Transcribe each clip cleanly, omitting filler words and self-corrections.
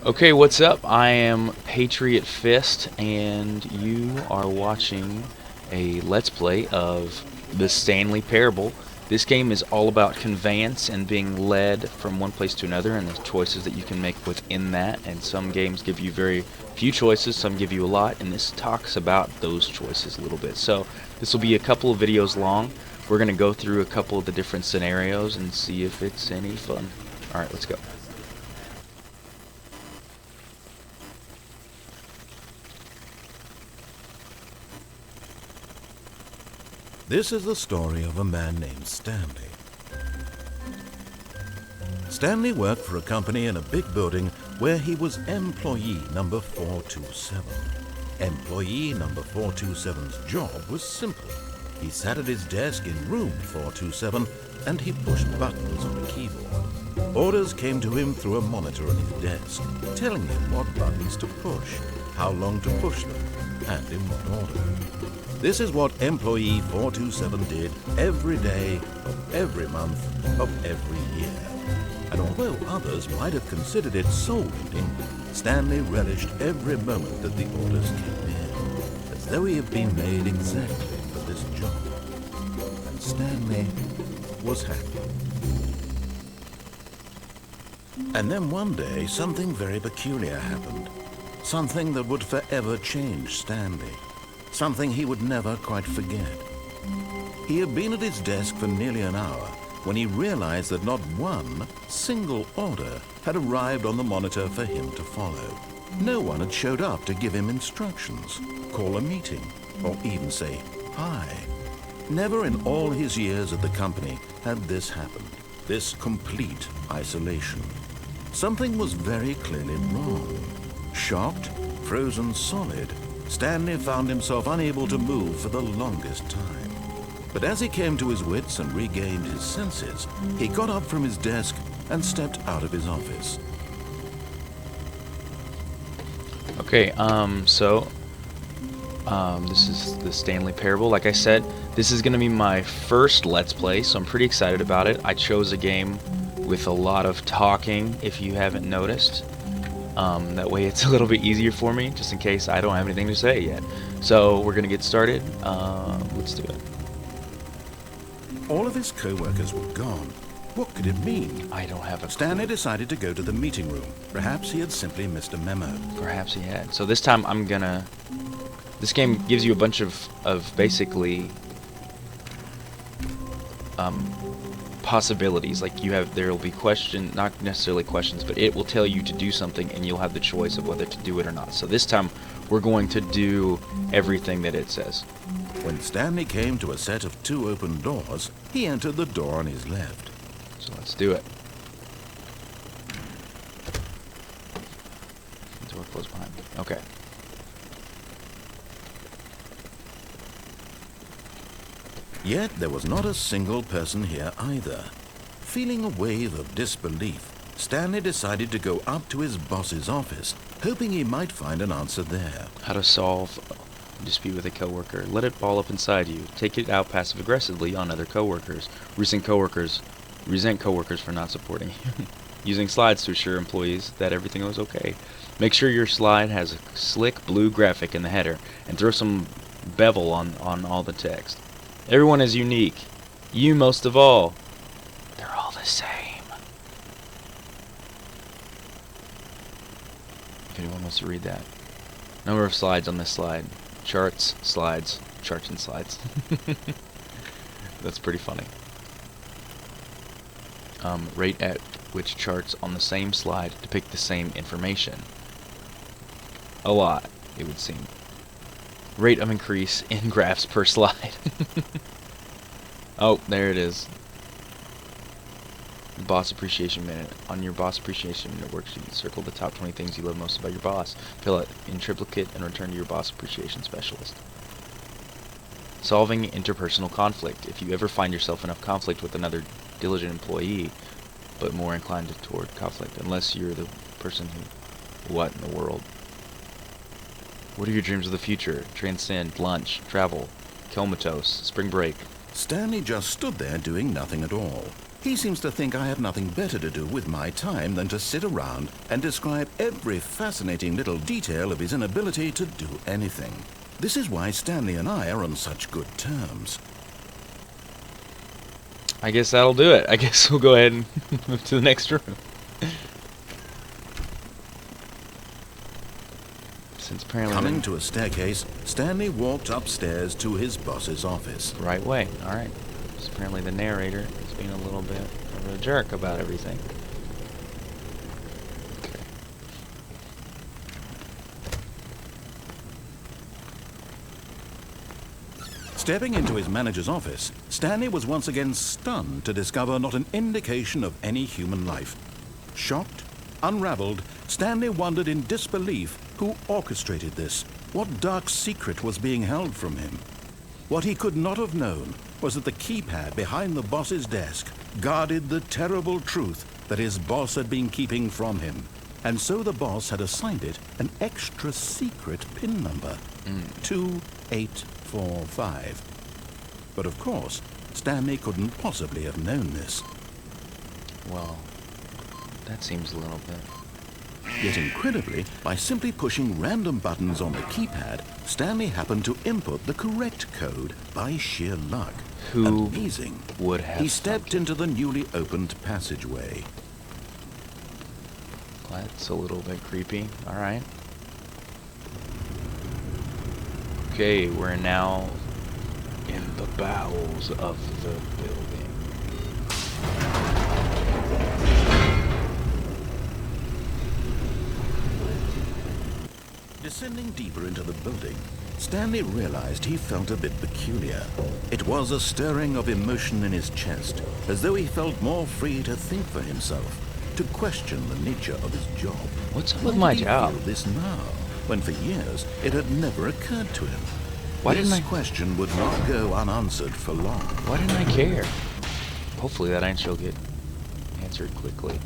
Okay, what's up? I am Patriot Fist, and you are watching a Let's Play of the Stanley Parable. This game is all about conveyance and being led from one place to another, and the choices that you can make within that. And some games give you very few choices, some give you a lot, and this talks about those choices a little bit. So this will be a couple of videos long. We're going to go through a couple of the different scenarios and see if it's any fun. Alright, let's go. This is the story of a man named Stanley. Stanley worked for a company in a big building where he was employee number 427. Employee number 427's job was simple. He sat at his desk in room 427 and he pushed buttons on a keyboard. Orders came to him through a monitor on his desk, telling him what buttons to push, how long to push them, and in what order. This is what employee 427 did every day of every month of every year. And although others might have considered it soul-eating, Stanley relished every moment that the orders came in, as though he had been made exactly for this job. And Stanley was happy. And then one day, something very peculiar happened. Something that would forever change Stanley. Something he would never quite forget. He had been at his desk for nearly an hour when he realized that not one single order had arrived on the monitor for him to follow. No one had showed up to give him instructions, call a meeting, or even say hi. Never in all his years at the company had this happened, this complete isolation. Something was very clearly wrong. Shocked, frozen solid, Stanley found himself unable to move for the longest time. But as he came to his wits and regained his senses, he got up from his desk and stepped out of his office. Okay, this is the Stanley Parable. Like I said, this is going to be my first Let's Play, so I'm pretty excited about it. I chose a game with a lot of talking, if you haven't noticed. That way it's a little bit easier for me, just in case I don't have anything to say yet. So we're going to get started. Let's do it. All of his co-workers were gone. What could it mean? I don't have a Stanley clue. decided to go to the meeting room. Perhaps he had simply missed a memo. Perhaps he had. So this time I'm gonna... This game gives you a bunch of basically possibilities. Like there will be not necessarily questions, but it will tell you to do something and you'll have the choice of whether to do it or not. So this time we're going to do everything that it says. When Stanley came to a set of 2 open doors, he entered the door on his left. So let's do it. Door closed behind me. Okay. Yet there was not a single person here either. Feeling a wave of disbelief, Stanley decided to go up to his boss's office, hoping he might find an answer there. How to solve a dispute with a coworker. Let it ball up inside you. Take it out passive-aggressively on other coworkers. Resent coworkers for not supporting you. Using slides to assure employees that everything was okay. Make sure your slide has a slick blue graphic in the header, and throw some bevel on all the text. Everyone is unique. You most of all. They're all the same. If anyone wants to read that. Number of slides on this slide. Charts, slides, charts and slides. That's pretty funny. Rate at which charts on the same slide depict the same information. A lot, it would seem. Rate of increase in graphs per slide. Oh, there it is. Boss Appreciation Minute. On your Boss Appreciation Minute worksheet, circle the top 20 things you love most about your boss. Fill it in triplicate and return to your Boss Appreciation Specialist. Solving interpersonal conflict. If you ever find yourself in a conflict with another diligent employee, but more inclined toward conflict, unless you're the person who... What in the world? What are your dreams of the future? Transcend, lunch, travel, comatose, spring break. Stanley just stood there doing nothing at all. He seems to think I have nothing better to do with my time than to sit around and describe every fascinating little detail of his inability to do anything. This is why Stanley and I are on such good terms. I guess that'll do it. I guess we'll go ahead and move to the next room. Since apparently Coming to a staircase, Stanley walked upstairs to his boss's office. Right way. All right. So apparently the narrator is being a little bit of a jerk about everything. Okay. Stepping into his manager's office, Stanley was once again stunned to discover not an indication of any human life. Shocked, unraveled, Stanley wondered in disbelief who orchestrated this. What dark secret was being held from him? What he could not have known was that the keypad behind the boss's desk guarded the terrible truth that his boss had been keeping from him. And so the boss had assigned it an extra secret PIN number, 2845. But of course, Stanley couldn't possibly have known this. Well, that seems a little bit... Yet incredibly, by simply pushing random buttons on the keypad, Stanley happened to input the correct code by sheer luck. Who Amazing. would have... He stepped into the newly opened passageway. That's a little bit creepy. All right. Okay, we're now in the bowels of the building. Descending deeper into the building, Stanley realized he felt a bit peculiar. It was a stirring of emotion in his chest, as though he felt more free to think for himself, to question the nature of his job. What's up with my job? Why did he feel this now, when for years it had never occurred to him? Why didn't This question would not go unanswered for long. Why didn't I care? Hopefully that answer will get answered quickly.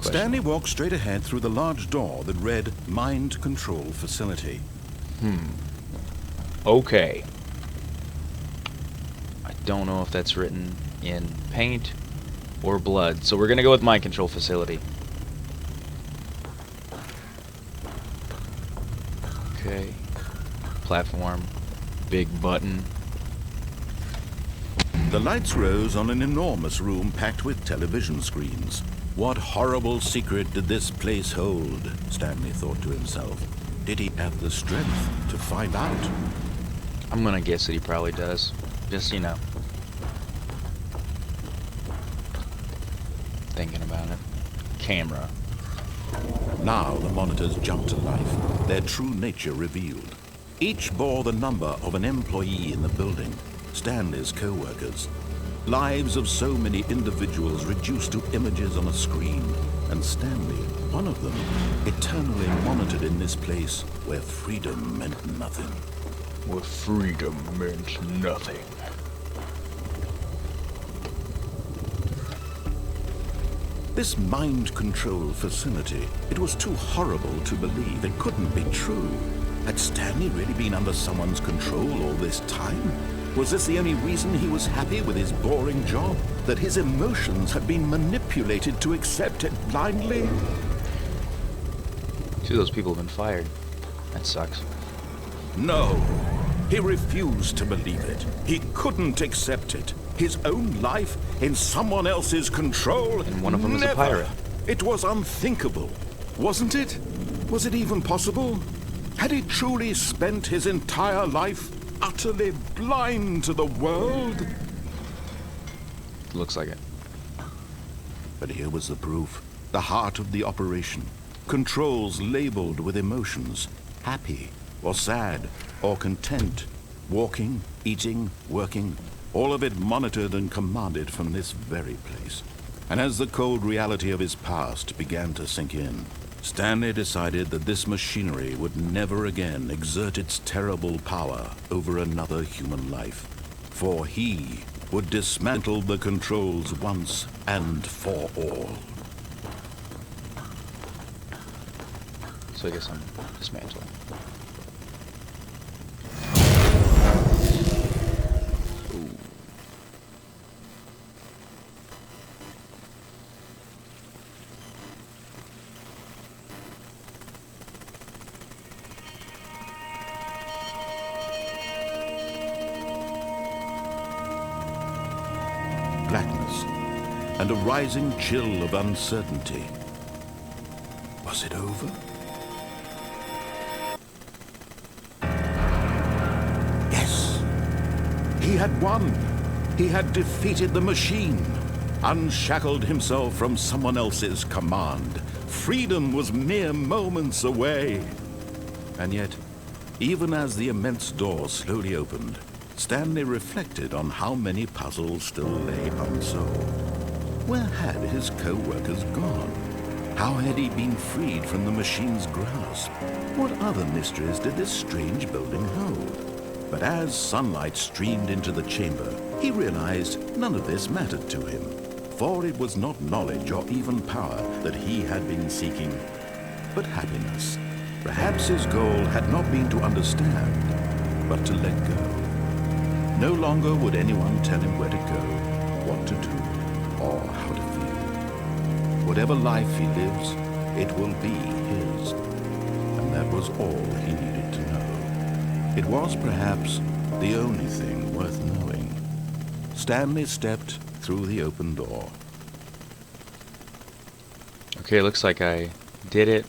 Stanley walked straight ahead through the large door that read Mind Control Facility. Okay. I don't know if that's written in paint or blood, so we're gonna go with Mind Control Facility. Okay. Platform. Big button. The lights rose on an enormous room packed with television screens. What horrible secret did this place hold? Stanley thought to himself. Did he have the strength to find out? I'm gonna guess that he probably does. Just, you know. Thinking about it. Camera. Now the monitors jumped to life, their true nature revealed. Each bore the number of an employee in the building, Stanley's co-workers. Lives of so many individuals reduced to images on a screen, and Stanley, one of them, eternally monitored in this place where freedom meant nothing. Where freedom meant nothing. This mind control facility, it was too horrible to believe. It couldn't be true. Had Stanley really been under someone's control all this time? Was this the only reason he was happy with his boring job? That his emotions had been manipulated to accept it blindly? Two of those people have been fired. That sucks. No. He refused to believe it. He couldn't accept it. His own life in someone else's control? And one of them is a pirate. It was unthinkable, wasn't it? Was it even possible? Had he truly spent his entire life utterly blind to the world? Looks like it. But here was the proof. The heart of the operation. Controls labeled with emotions. Happy, or sad, or content. Walking, eating, working. All of it monitored and commanded from this very place. And as the cold reality of his past began to sink in, Stanley decided that this machinery would never again exert its terrible power over another human life. For he would dismantle the controls once and for all. So I guess I'm dismantling. and a rising chill of uncertainty. Was it over? Yes! He had won! He had defeated the machine, unshackled himself from someone else's command. Freedom was mere moments away. And yet, even as the immense door slowly opened, Stanley reflected on how many puzzles still lay unsolved. Where had his co-workers gone? How had he been freed from the machine's grasp? What other mysteries did this strange building hold? But as sunlight streamed into the chamber, he realized none of this mattered to him, for it was not knowledge or even power that he had been seeking, but happiness. Perhaps his goal had not been to understand, but to let go. No longer would anyone tell him where to go, what to do, or how to feel. Whatever life he lives, it will be his. And that was all he needed to know. It was perhaps the only thing worth knowing. Stanley stepped through the open door. Okay, looks like I did it.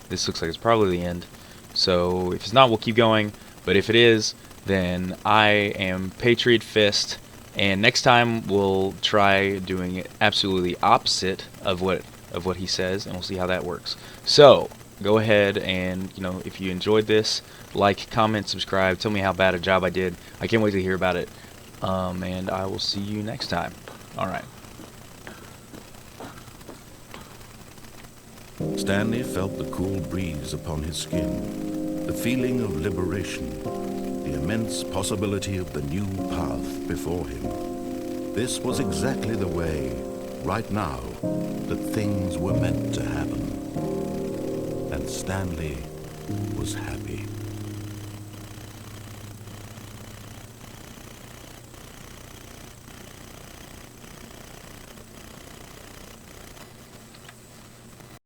This looks like it's probably the end. So if it's not, we'll keep going. But if it is, then I am Patriot Fist. And next time we'll try doing it absolutely opposite of what he says, and we'll see how that works. So go ahead and, if you enjoyed this, like, comment, subscribe, tell me how bad a job I did. I can't wait to hear about it. And I will see you next time. Alright. Stanley felt the cool breeze upon his skin, the feeling of liberation, the immense possibility of the new path before him. This was exactly the way, right now, that things were meant to happen. And Stanley was happy.